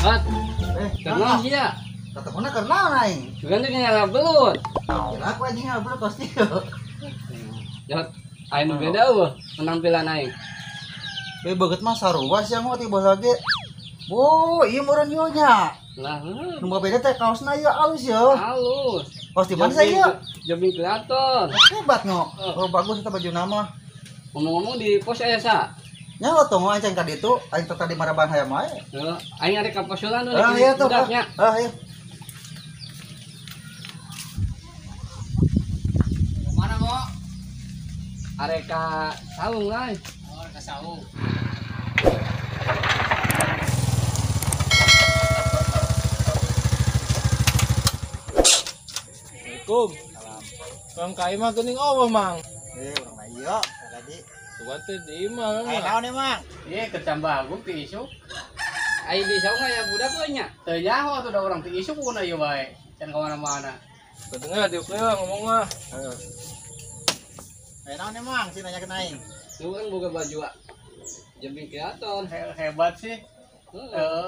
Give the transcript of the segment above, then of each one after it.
Hat, kenal sih ya? Kata mana karena naik. Juga tuh nyala belut. Kira aku aja nggak boleh pasti. Ya, ayo beda wah penampilan naik. Banget mah sarua sih aku tiba lagi. Oh, iya meureun ieu nya. Lah, Nu beda teh kaosna ieu alus ya. halus. Kaos di mana saya? Jobing kreator. Hebat ngo. Oh, bagus eta baju nama. Ngomong-ngomong di pos aya sa. Nya tuh ngo aing ka ditu, aing teh tadi maraban hayam wae. Aing arek ka posolan tuh. Ah iya tuh. Budaknya. Iya. Mana kok? Arek ka saung lah. Oh, ka saung. Assalamualaikum. Mang kai mah geuning Allah, Mang. Urang iya tadi. Tuan teh di imah. Ayo naon nih, Mang? Iya, kecambah gua ti isuk. Ai di saung aya budak we nya. Teu nyaho atuh da urang ti isuk kuna ieu bae. Can ka mana-mana. Kedengar di ukeuh ngomong mah. Ayo naon nih, Mang? Si nanya ke aing. Lu kan boga baju jebing kreator. Hebat sih. Heeh.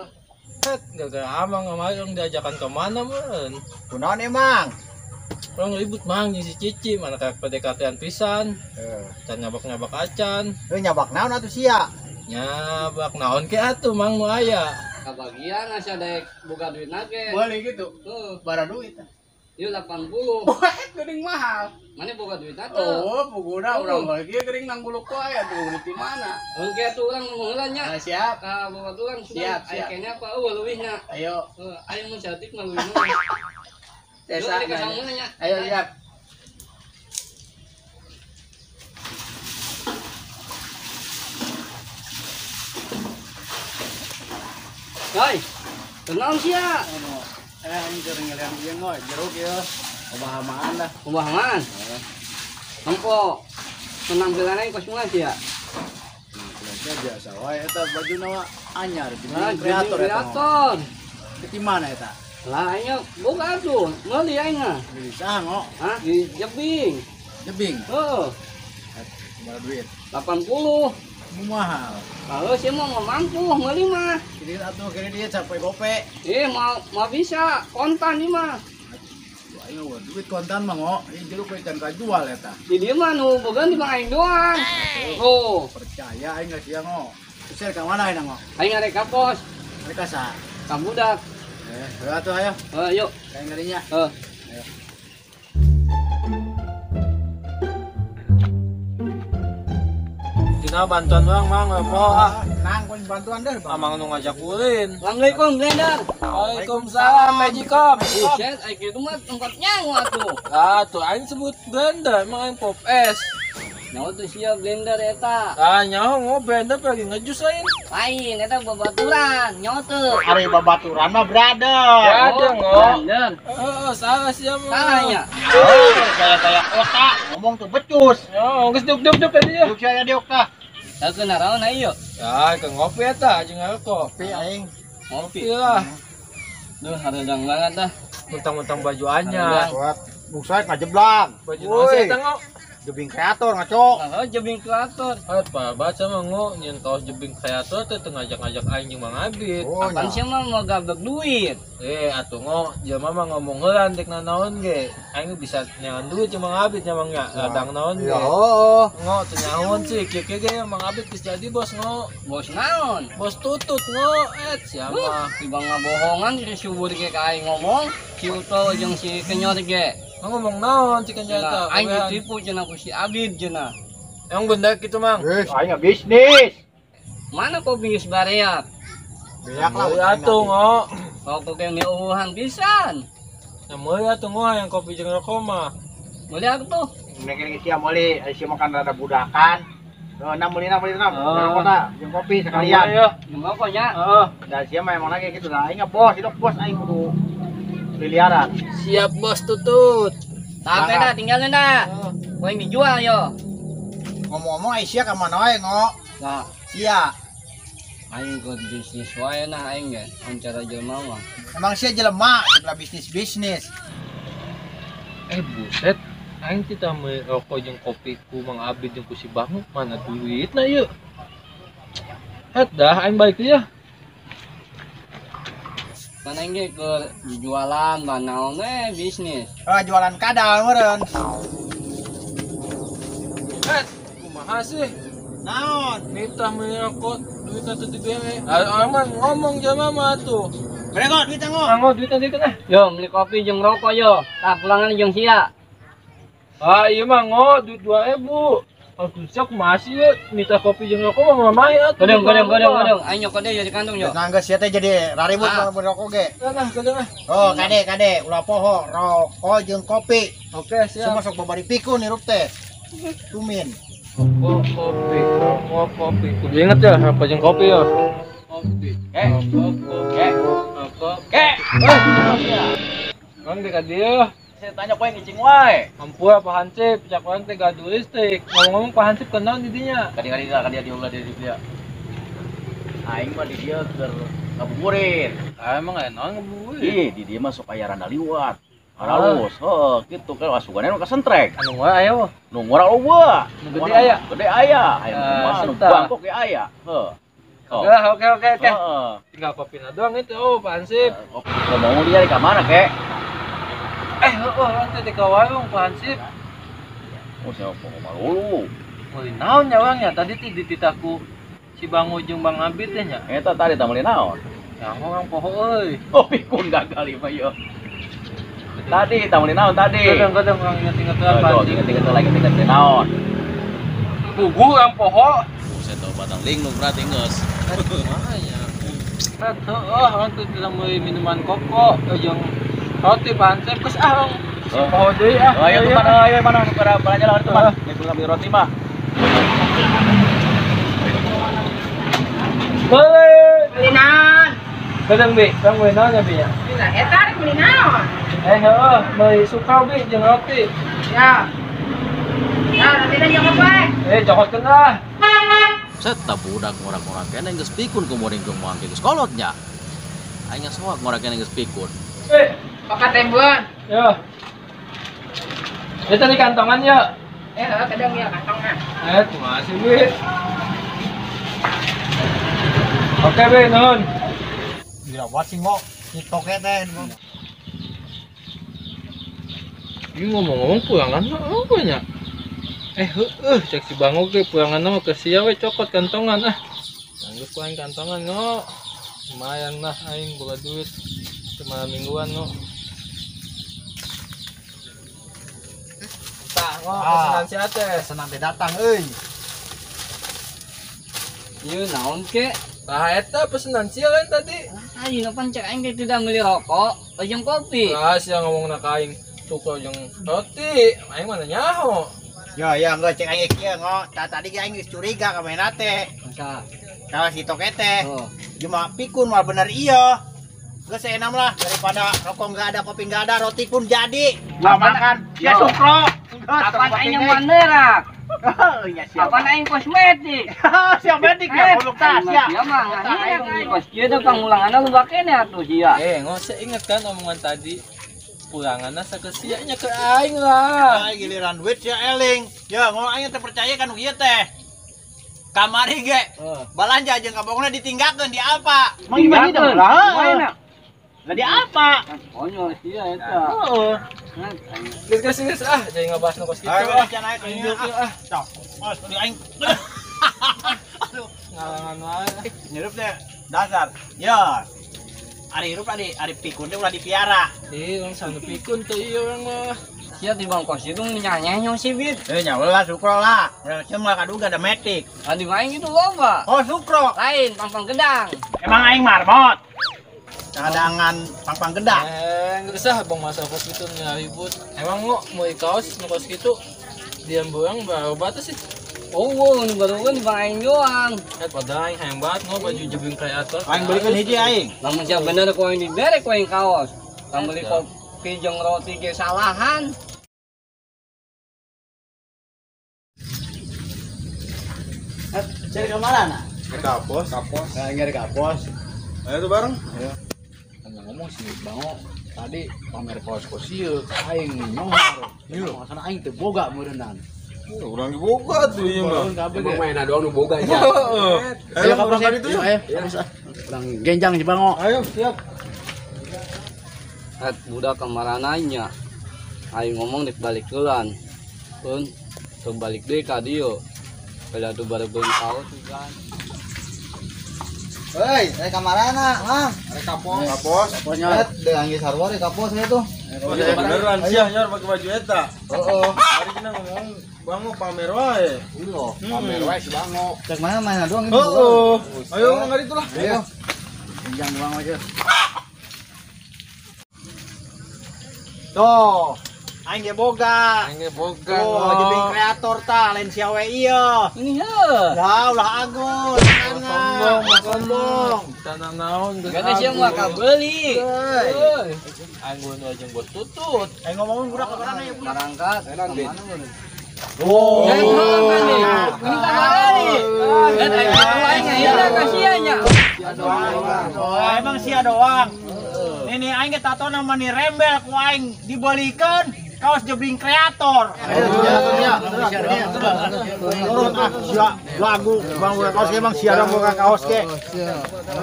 Gara-gara amang kemarin diajakan ke mana men? Kunaon nih, Mang? Orang ribut mang jeung si Cici, mana kayak PDKT-an pisan. Can nyabak-nyabak acan. Nyabak naon atuh sia? Nyabak naon ke atuh mang nu aya. Kabagian asa daek boga duit nage. Boleh gitu. Bara duit. Ieu 80. Wah, geuning mahal. Mana boga duit atuh? Oh, puguna urang lagi geuning nang buluk wae atuh duit di mana? Engke atuh urang ngomong heula nya. Ah, siap. Ka boga urang Siap, aya siap. kene apa eueuh leuwihna. Ayo. Aya mun cantik mah leuwih. Desa. Ka saungna nya. Ayo siap. Hai. Tenang sia. Ini geuning ngeliang ieu ngoy, jeruk ieu. Obahamaan lah. Pembahangan. Empo penampilannya kos mulai sia. Nah, biasa wae eta bajuna mah anyar Nah, kreator eta. kreator. Di mana eta? Lah nya boga atuh. Meuli aing mah. Di saha ngo? Hah? Di jebing. Jebing. Heuh. Bara duit. 80. Mahal. Kalau sih mau mampu meuli mah. Jadi atuh kene dia capai gope. Mau bisa kontan nih mah. Ayo duit kontan mah ngo, ini jeruk we can kajual eta. Di dieu mah nu bogan di mang aing doang. Oh, Percaya aing geus sia ngo. Usir ka mana ayeuna ngo? aing arek ka pos, Mereka sa. ka budak. Atuh ayo. Yuk. Kayak ngerinya. Dina bantuan doang mang poho ah. Nang kun bantuan deh, Bang. Amang nu ngajak ulin. Assalamualaikum, Blender. Waalaikumsalam Magicom. Set, ai kitu mah tempatnya atuh. Ah tuh aing sebut blender emang aing pop es. Nyawa tuh sia Blender eta. Ah nyaho ngo blender lagi ngejus aing. Lain eta babaturan, nyawa tuh. Ari babaturan mah brother. Ada ngo. Blender. Oh salah siapa? Salahnya. Kayak otak ngomong tuh becus. Yo geus duk tadi ya. Yuk saya diok tah. Aku naraon ayo. Ya ke ngopi eta jeung alko. Kopi aing. Ngopi. Ngopi lah. Duh, hareudang banget dah. Mentang-mentang baju anyar. Buat bungsa ngajeblak. Baju nasi eta ngo. Jebing kreator ngaco. Nah, jebing kreator. Apa baca mah ngo nyen kaos jebing kreator teh teu ngajak-ngajak aing jeung Mang Abid. Apaan sih mah mau gabek duit? Atuh ngo jelema mah ngomong heula dek naon ge. Aing bisa nyangan duit jeung Mang Abid nya Mang nya. Ladang naon ge. Ya, oh. Ngo teu nyahoan sih kieu ge Mang Abid geus jadi bos ngo. Bos naon? Bos tutut ngo siapa? Tiba ngabohongan si subur ge ka aing ngomong, si Uto jeung si Kenyor ge. Ngomong naon cik Cenah nyata. aing ditipu cenah ku si Abid cenah. Yang bener gitu Mang. Aing bisnis. Mana kok bingis bareat? Beak lah. Mulai atuh ngo. Kau kok yang diuhan pisan. Nah mulai atuh ngo yang kopi jeung rokok mah. Boleh aku tuh. Mungkin sia meuli sia makan rada budakan. Meuli na. Rokok tah jeung kopi sekalian. Nunggu kok nya. Da sia mah emang lagi gitu lah. Aing bos, hidup bos aing kudu miliaran. Siap bos tutut. Tapi dah tinggalin dah. Kau yang dijual yo. Ngomong-ngomong Aisyah ka mana wae ngo? Nah, Sia. aing ikut bisnis wae nah aing ge. Ancara jelema mah. Emang sia jelema sebelah bisnis. Buset. Aing kita me rokok jeung kopi ku Mang Abid jeung ku si Bangu mana duitna ieu? Dah aing balik deui ya. Kan aing ge ke jualan bahan naon bisnis. Jualan kadal meureun. Kumaha sih? Naon? Nitah menyangkut duitnya tuh dibere. Aman ngomong jama mah tuh. Berengot duit ngok. Anggo duitnya. Yo beli kopi jeung rokok yo. Tak pulangan jeung sia. Ah iya mah ngo duit 2.000. Aku siap masih ya minta kopi jeung rokok mah mah ya. Godong. Aing nyokot deui di kantong yo. Nanggeus sia teh jadi raribut mun rokok ge. Nah, kadang. Oh, kade ulah poho rokok jeung kopi. Oke, Semua siap. sok babari pikun hirup teh. Tumin. Rokok, kopi. Kudu inget ya, apa jeung kopi ya. Kopi. Kan dekat dia. Saya tanya poe ngicing wae. Ampura Pak Hansip, cak orang teh gaduh listrik. Ngomong-ngomong Pak Hansip kenal di dinya. Kadi diulah dari dia. Aing mah di dia keur ngabuburit. Emang enak ngebuburit. Ih, di dia mah sok aya randa liwat. Halus, kitu kan asugannya nu kasentrek. Anu wae aya wah. Nu ngora loba. Nu gede aya. Gede aya. Aya mah nu Seta. bangkok ge aya. Heuh. Oke. Heeh. Tinggal kopi doang itu, Pak Hansip. Ngomong dia di kamar kek. Orang teh di kawarung Pak Hansip. Oh, siapa malu. Meuli naon nya urang nya tadi teh dititaku si Bang Ujung Bang Abid teh nya. Eta tadi tamu naon? Ya orang poho euy. Oh, pikun gagal ieu mah ieu. Tadi tamu naon tadi? Kadang-kadang orang inget-ingetan Pak Tuh, Hansip. inget lagi naon. Tugu yang poho. Saya tahu batang linglung berarti geus. Makanya. Orang tuh bilang mau minuman koko, jeung roti Pak Hansip, geus orang si poho deui Oh, ayo mana para belanja lawan itu, Mas. Nek beli roti mah. Kulinan. Kadang Bi, kang we naon ya Bi ya? Nah, eta kulinaon. Meuli suka Bi jeung roti. Ya. Ya, nanti jeung apa? Jokotkeun ah. Set budak ngora-ngora kene geus pikun kumoring ke moang geus kolotnya. Aing soak ngora kene geus pikun. Pakat tembuan. Ya. Itu di kantongan ya. Kadang ya kantongna. Terima kasih Bi. Oke Bi, nuhun. Dirawat sih ngok. TikTok teh. Ini ngomong-ngomong pulangan mah apa nya? Cek si Bang Oge pulangan mah ke sia we cokot kantongan ah. Anggap pulang kantongan no. Lumayan lah aing boga duit cuma mingguan no. Tah ngok pesanan si Ate. Senang teh datang euy. Ieu naon ke? Tah eta pesanan si lain tadi. Ayo nu pancak aing teh tidak beli rokok, jeung kopi. Ah sia ngomongna ka aing suka jeung roti. Aing mana nyaho. Ya enggak cek aing kieu ngok. Tadi ge aing geus curiga ka mainna teh. Masa? Kalau si toke teh. Oh. Cuma pikun mal bener iya. Geus enam lah daripada rokok enggak ada, kopi enggak ada, roti pun jadi. Gua makan. Ya sukro. Apaan aing yang manderak? Oh iya siap. Apaan aing kosmetik? Siap bedik ya produk tas ya. Iya mah ngahina kos kieu teh pangulanganna loba keneh atuh sia. Ngok saya inget kan omongan tadi. Pulanganna sakesia nya ke aing lah. Ah giliran duit ya eling. Ya ngomong aing teh percaya kan ieu teh. Kamari ge. Balanja jeung kabongna ditinggalkeun di apa? Mang gimana dong lah. Lah di apa? Konyol sia eta. Heeh. Geus ah, jadi ngabahas nu kos kitu Ayo ah. can aing tunjuk ah. Cok. Mas di aing. Aduh, Ngalangan wae. nyirup teh dasar. Ya. Ari hirup ari pikun teh ulah dipiara. Urang sanu pikun teh ieu urang mah. Sia di bang kos itu nyanyong si Bit. Nyawa lah sukro lah. Ya cuma kaduga ada metik. Adi main gitu loba. Oh sukro. Lain pang gedang. Emang aing marmot. Cadangan pang gedang. Geus ah bang masa kos kitu nya ribut. Emang ngok mau kaos nu kos kitu diam beurang baru batas sih. Oh, nu baru kan bang aing doang. Padahal aing hayang banget ngok baju jebing kreator. Aing belikan hiji aing. Lamun sia bener ku aing dibere ku aing kaos. Tang beli kopi jeung roti ge salahan. Cari ke mana nak? Kapos. Nah, nyari kapos. Ayo tuh bareng. Ngomong si Bango tadi pamer kos-kos ieu ka aing nyohor. Ieu masana aing teu boga meureunnan. Urang diboga tuh ieu mah. Emang mainna doang nu boga nya. Ayo kapos itu. Ayo. Urang genjang si Bango. Ayo siap. budak kemarananya. Aing ngomong di balik kelan. Pun terbalik deh ka dieu. Pada tuh baru beun tahu tuh kan. Hei, kamarana, Mang. Kapos. Kaposnya. Deh anggis sarwa kapos saya tuh. Beneran sih nyor pakai baju eta. Heeh. Hari kita ngomong bango pamer wae. Iya, pamer wae si Bango. Cek mana mainan doang ini. Heeh. Ayo ngomong itu lah. Ayo. Pinjam uang aja. Tuh, aing ge boga. Oh, jadi kreator ta, lain sia we ieu. Ini heuh. Dah ulah agun, sombong. Tanah naon geus. Gak sih mah kabeuli. Anggun aja buat tutut. Aing ngomongin budak kabarana ya, budak. Marangkat. Oh. Ini kabari. Dan aing ayeuna kasihannya. Emang sia doang. Ini aing ge tato nama ni rembel ku aing dibelikeun kaos jebling kreator. Turun ah sia lagu Bang buka kaos ge Bang sia dong buka kaos ge.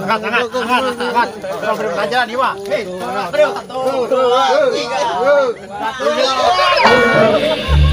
Angkat. Beri pelajaran ieu mah. Hei, 1 2 3.